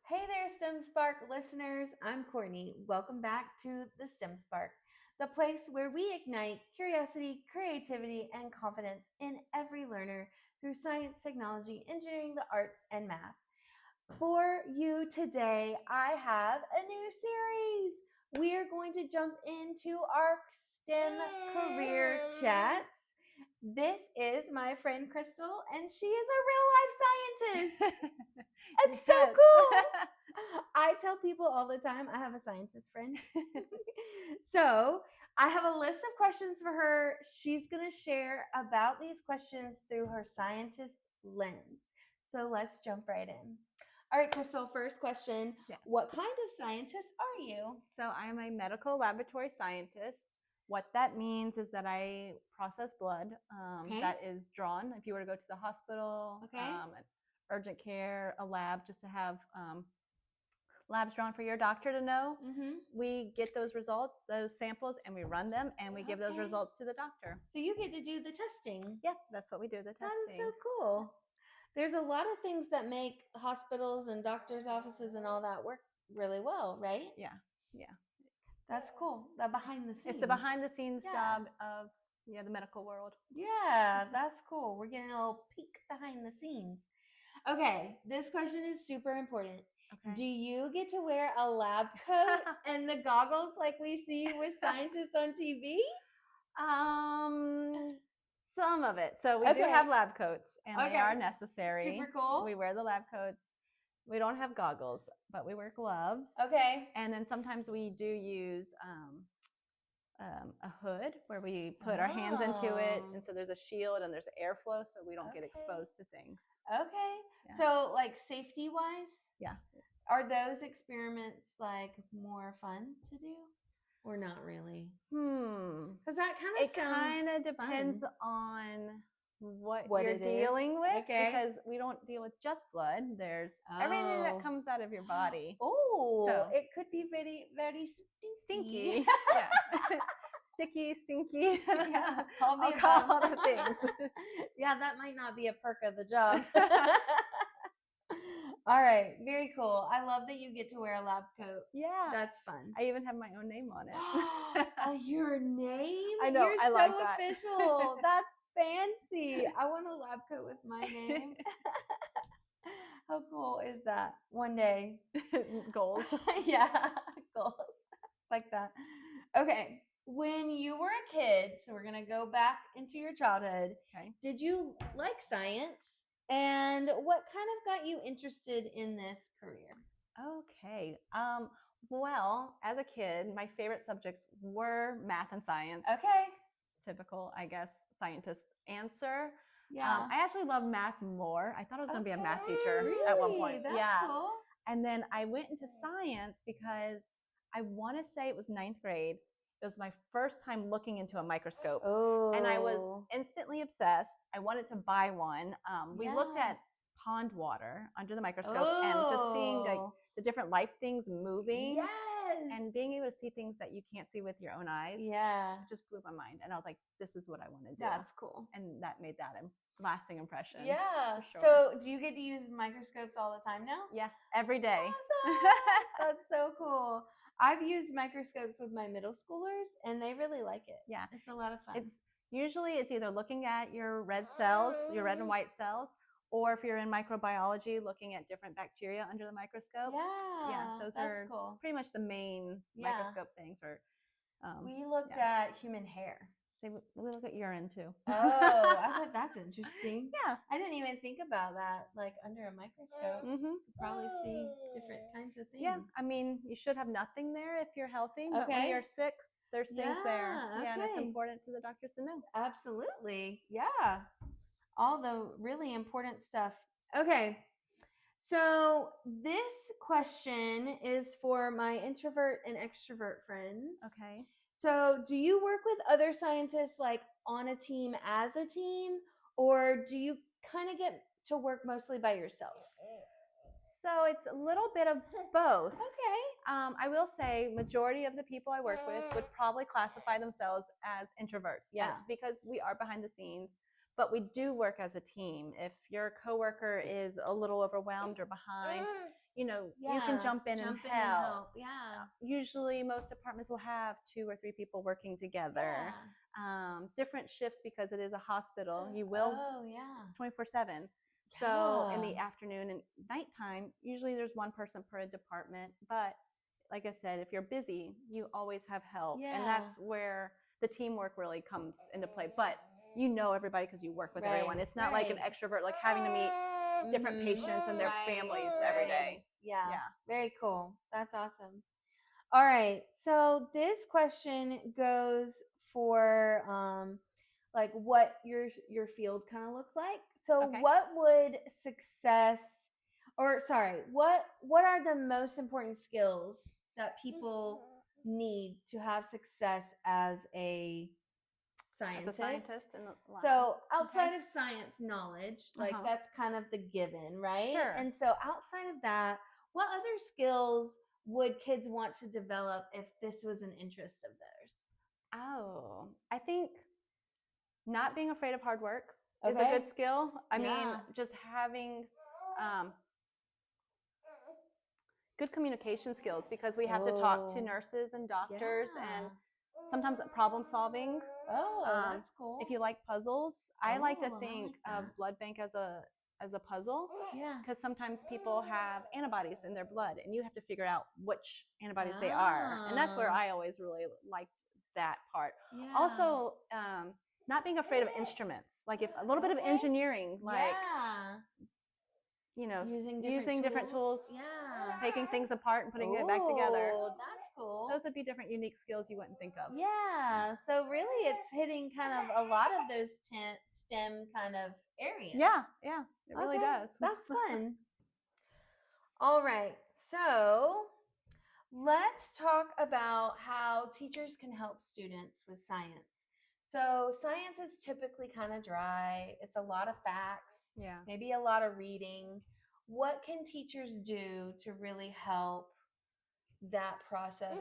Hey there, STEM Spark listeners. I'm Courtney. Welcome back to the STEM Spark, the place where we ignite curiosity, creativity, and confidence in every learner through science, technology, engineering, the arts, and math. For you today, I have a new series. We are going to jump into our STEM career chats. This is my friend Krystal, and she is a real life scientist. It's so cool. I tell people all the time I have a scientist friend. So I have a list of questions for her. She's going to share about these questions through her scientist lens. So let's jump right in. All right, Krystal, first question. Yeah. What kind of scientist are you? So I'm a medical laboratory scientist. What that means is that I process blood that is drawn. If you were to go to the hospital, an urgent care, a lab, just to have labs drawn for your doctor to know, we get those results, those samples, and we run them, and we give those results to the doctor. So you get to do the testing. Yeah, that's what we do, the testing. That is so cool. There's a lot of things that make hospitals and doctors' offices and all that work really well, right? Yeah. That's cool. The behind the scenes. It's the behind the scenes job of the medical world. Yeah, that's cool. We're getting a little peek behind the scenes. Okay, this question is super important. Okay. Do you get to wear a lab coat and the goggles like we see with scientists on TV? Some of it. So we do have lab coats, and they are necessary. Super cool. We wear the lab coats. We don't have goggles, but we wear gloves. Okay. And then sometimes we do use a hood where we put our hands into it, and so there's a shield and there's airflow, so we don't get exposed to things. Okay. Yeah. So like safety wise, are those experiments like more fun to do? Or not really? Because that kind of depends on what you're dealing with. Because we don't deal with just blood. There's everything that comes out of your body. Oh, so it could be very, very stinky. Yeah. Sticky, stinky. Yeah, all the things. Yeah, that might not be a perk of the job. All right, very cool. I love that you get to wear a lab coat. Yeah, that's fun. I even have my own name on it. Your name? I know. You're I so like that. official. That's fancy. I want a lab coat with my name. How cool is that? One day. Goals. Yeah, goals like that. Okay. When you were a kid, so we're going to go back into your childhood. Okay. Did you like science? And what kind of got you interested in this career? Okay. Well, as a kid, my favorite subjects were math and science. Okay. Typical, I guess, scientist answer. Yeah. I actually love math more. I thought I was going to be a math teacher at one point. That's cool. And then I went into science because I want to say it was 9th grade. It was my first time looking into a microscope. Oh. And I was instantly obsessed. I wanted to buy one. We looked at pond water under the microscope and just seeing like the different life things moving. Yes. And being able to see things that you can't see with your own eyes. Yeah. Just blew my mind. And I was like, this is what I want to do. That's cool. And that made that a lasting impression. Yeah. Sure. So do you get to use microscopes all the time now? Yeah, every day. Awesome. That's so cool. I've used microscopes with my middle schoolers, and they really like it. Yeah. It's a lot of fun. It's either looking at your red cells, your red and white cells, or if you're in microbiology, looking at different bacteria under the microscope. Yeah, those are cool. Pretty much the main microscope things. We looked at human hair. So we look at urine too. Oh, I thought that's interesting. Yeah. I didn't even think about that. Like under a microscope, you could probably see different kinds of things. Yeah, I mean, you should have nothing there if you're healthy, but when you're sick, there's things there. Yeah, and it's important for the doctors to know. Absolutely. Yeah. All the really important stuff. Okay. So this question is for my introvert and extrovert friends. Okay. So do you work with other scientists like on a team as a team, or do you kind of get to work mostly by yourself? So it's a little bit of both. Okay. I will say majority of the people I work with would probably classify themselves as introverts. Yeah. Because we are behind the scenes, but we do work as a team. If your coworker is a little overwhelmed or behind, you can jump in and help. Yeah. Usually most departments will have 2 or 3 people working together. Different shifts because it is a hospital. It's 24/7. So in the afternoon and nighttime, usually there's one person per department. But like I said, if you're busy, you always have help. And that's where the teamwork really comes into play. But everybody because you work with everyone. It's not like an extrovert, like having to meet different patients and their families every day. Yeah. Very cool. That's awesome. All right. So this question goes for like what your field kind of looks like. So what would success what are the most important skills that people need to have success as a scientist? In the lab. So outside of science knowledge, like that's kind of the given, right? Sure. And so outside of that, what other skills would kids want to develop if this was an interest of theirs? Oh, I think not being afraid of hard work is a good skill. I mean, just having good communication skills because we have to talk to nurses and doctors and sometimes problem solving. That's cool. If you like puzzles, I like to think of blood bank as a puzzle. Because sometimes people have antibodies in their blood and you have to figure out which antibodies they are. And that's where I always really liked that part. Also, not being afraid of instruments, like if a little bit of engineering, like using different tools, taking things apart and putting it back together. That's cool. Those would be different unique skills you wouldn't think of. Yeah. So really it's hitting kind of a lot of those STEM kind of areas. Yeah, it really does. That's fun. All right. So let's talk about how teachers can help students with science. So science is typically kind of dry. It's a lot of facts. Maybe a lot of reading. What can teachers do to really help that process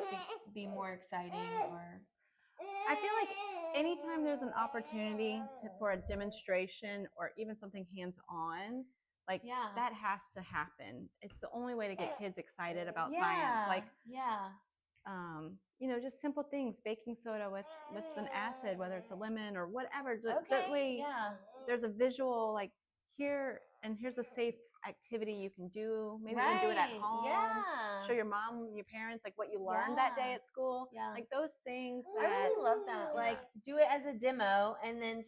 be more exciting? Or I feel like anytime there's an opportunity for a demonstration or even something hands-on, like that has to happen. It's the only way to get kids excited about science. Like just simple things, baking soda with an acid, whether it's a lemon or whatever. That way there's a visual, like here's a safe activity you can do. Maybe you can do it at home. Show your mom, your parents, like what you learned that day at school. Like those things. I really love that. Like do it as a demo and then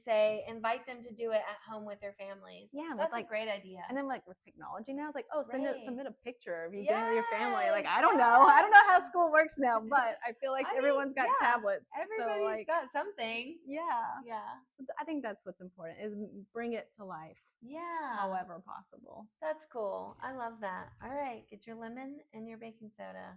invite them to do it at home with their families. That's a great idea. And then like with technology now, it's like, submit a picture of you doing it with your family. Like I don't know how school works now, but I feel like everyone's got tablets. Everybody's got something. Yeah. So I think that's what's important is bring it to life. However possible. That's cool. I love that. All right, get your lemon and your baking soda.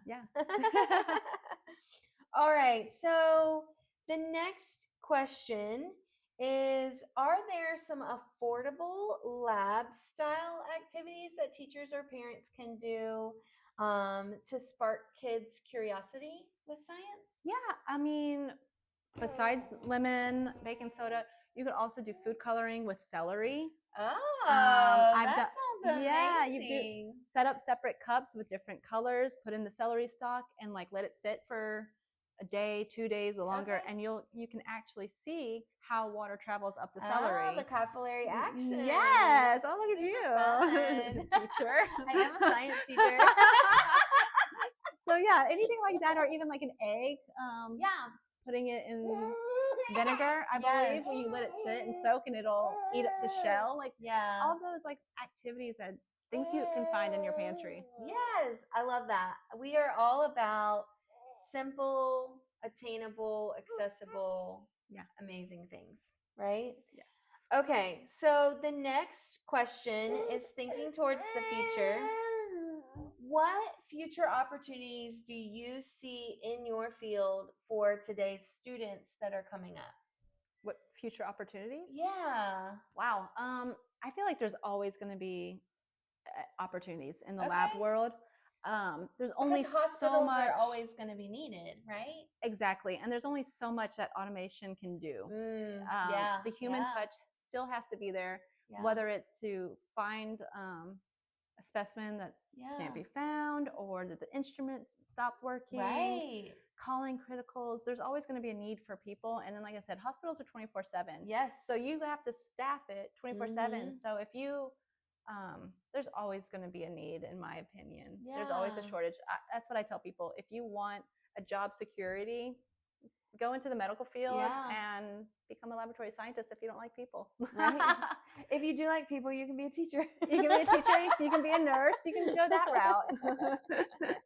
All right, so the next question is, are there some affordable lab style activities that teachers or parents can do to spark kids' curiosity with science? I mean, besides lemon, baking soda, you could also do food coloring with celery. That sounds amazing. You set up separate cups with different colors, put in the celery stalk, and like let it sit for a day, 2 days or longer, and you can actually see how water travels up the celery. The capillary action. Yes. Oh, look at you, teacher. I am a science teacher. So anything like that, or even like an egg. Putting it in vinegar, I believe, when you let it sit and soak, and it'll eat up the shell. Like all those like activities that things you can find in your pantry. Yes, I love that. We are all about simple, attainable, accessible, amazing things, right? Yes. Okay, so the next question is thinking towards the future. What future opportunities do you see in your field for today's students that are coming up? What future opportunities? Yeah. Wow. I feel like there's always going to be opportunities in the lab world. There's only so much. Are always going to be needed, right? Exactly, and there's only so much that automation can do. The human touch still has to be there, whether it's to find a specimen that can't be found, or that the instruments stop working. Right. Calling criticals. There's always going to be a need for people. And then, like I said, hospitals are 24/7. Yes. So you have to staff it 24/7. So if you, there's always going to be a need, in my opinion. Yeah. There's always a shortage. That's what I tell people. If you want a job security, go into the medical field and become a laboratory scientist if you don't like people. Right. If you do like people, you can be a teacher. You can be a teacher. You can be a nurse. You can go that route.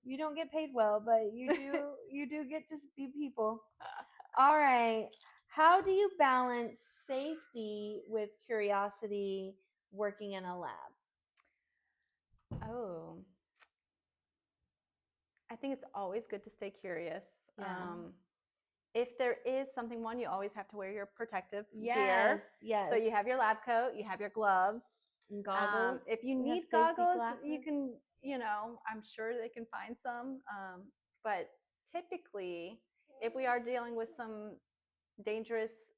You don't get paid well, but you do get to be people. All right. How do you balance safety with curiosity working in a lab? Oh, I think it's always good to stay curious. Yeah. If there is something, you always have to wear your protective gear. Yes. So you have your lab coat, you have your gloves, and goggles. If you need goggles, you can, I'm sure they can find some. But typically, if we are dealing with some dangerous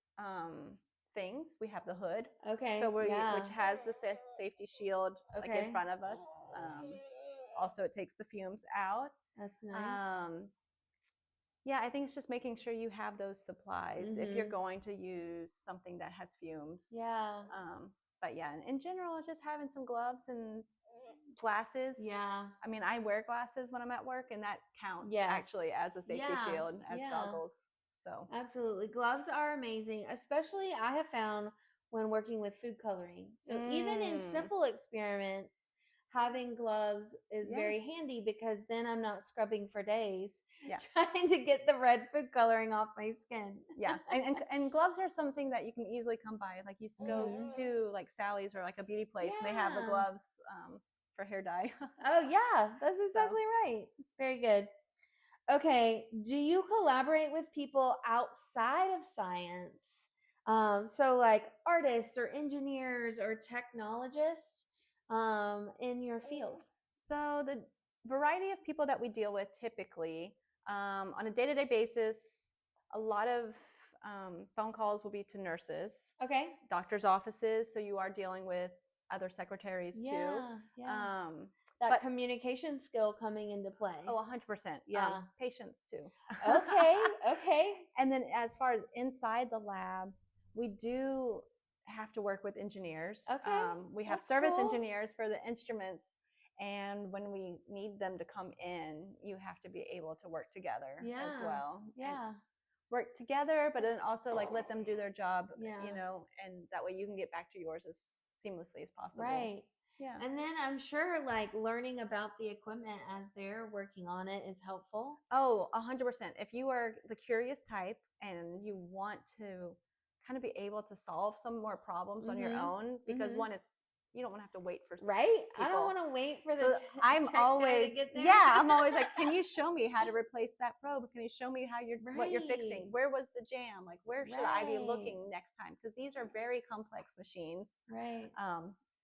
things, we have the hood. Okay. So which has the safety shield like in front of us. Also, it takes the fumes out. That's nice. Yeah, I think it's just making sure you have those supplies if you're going to use something that has fumes. Yeah. But yeah, in general, just having some gloves and glasses. Yeah. I mean, I wear glasses when I'm at work, and that counts actually as a safety shield, as goggles. So absolutely, gloves are amazing, especially I have found when working with food coloring. So even in simple experiments, having gloves is very handy, because then I'm not scrubbing for days trying to get the red food coloring off my skin. Yeah. And gloves are something that you can easily come by. Like you go to like Sally's or like a beauty place, and they have the gloves for hair dye. Oh yeah, that's exactly right. Very good. Okay, do you collaborate with people outside of science? So like artists or engineers or technologists in your field? So the variety of people that we deal with typically on a day-to-day basis, a lot of phone calls will be to nurses, doctors' offices. So you are dealing with other secretaries too. Yeah. That communication skill coming into play. Oh, 100%. Yeah. Patients too. Okay. And then as far as inside the lab, we do have to work with engineers. Okay. We have service engineers for the instruments. And when we need them to come in, you have to be able to work together as well. Yeah. And work together, but then also like let them do their job, and that way you can get back to yours as seamlessly as possible. Right. Yeah. And then I'm sure like learning about the equipment as they're working on it is helpful. Oh, 100%. If you are the curious type and you want to kind of be able to solve some more problems on your own, because one, you don't want to have to wait for people. I don't want to wait for the I'm always to get there. Yeah, I'm always like, can you show me how to replace that probe? Can you show me how what you're fixing? Where was the jam? Like, where should I be looking next time? Because these are very complex machines. Right.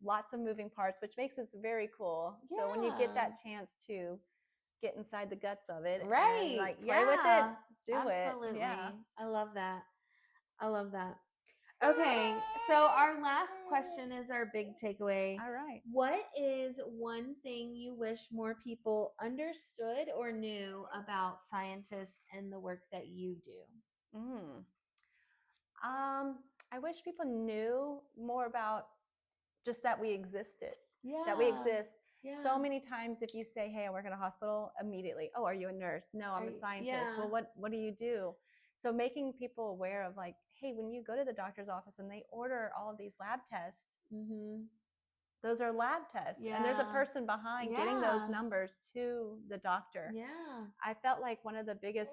Lots of moving parts, which makes it very cool. Yeah. So when you get that chance to get inside the guts of it, and like play with it, do it. Absolutely. Yeah. I love that. Okay, so our last question is our big takeaway. All right. What is one thing you wish more people understood or knew about scientists and the work that you do? I wish people knew more about just that we existed. Yeah. That we exist. Yeah. So many times if you say, hey, I work in a hospital, immediately, oh, are you a nurse? No, I'm a scientist. Yeah. Well, what do you do? So making people aware of like, hey, when you go to the doctor's office and they order all of these lab tests, those are lab tests. Yeah. And there's a person behind getting those numbers to the doctor. Yeah. I felt like one of the biggest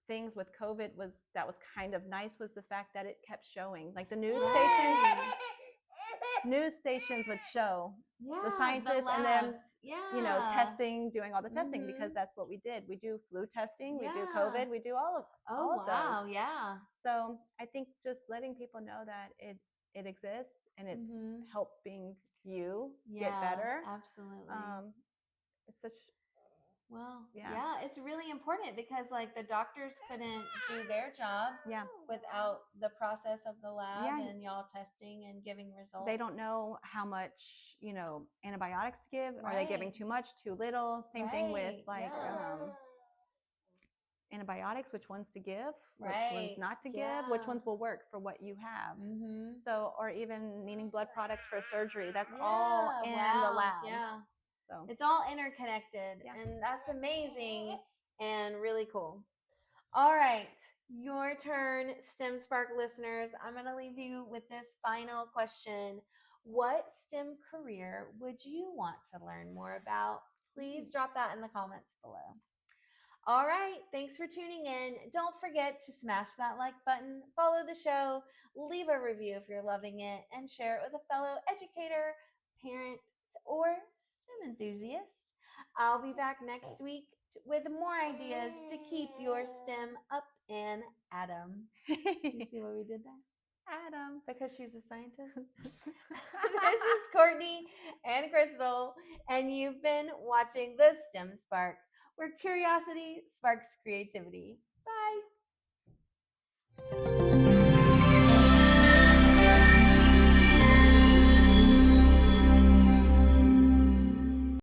things with COVID that was kind of nice was the fact that it kept showing. Like the news stations would show the scientists and then testing, doing all the testing, because that's what we did. We do flu testing, we do COVID, we do all of those. Yeah. So I think just letting people know that it exists and it's helping you get better. Absolutely. It's such Well, yeah, it's really important because like the doctors couldn't do their job without the process of the lab and y'all testing and giving results. They don't know how much, antibiotics to give. Are they giving too much, too little? Same thing with like antibiotics, which ones to give, which ones not to give, which ones will work for what you have. So, or even needing blood products for surgery. That's all in the lab. Yeah. So it's all interconnected, and that's amazing and really cool. All right, your turn, STEM Spark listeners. I'm going to leave you with this final question. What STEM career would you want to learn more about? Please drop that in the comments below. All right, thanks for tuning in. Don't forget to smash that like button, follow the show, leave a review if you're loving it, and share it with a fellow educator, parent, or STEM enthusiast. I'll be back next week with more ideas to keep your STEM up and Adam. You see what we did there? Adam. Because she's a scientist. This is Courtney and Krystal, and you've been watching the STEM Spark, where curiosity sparks creativity. Bye.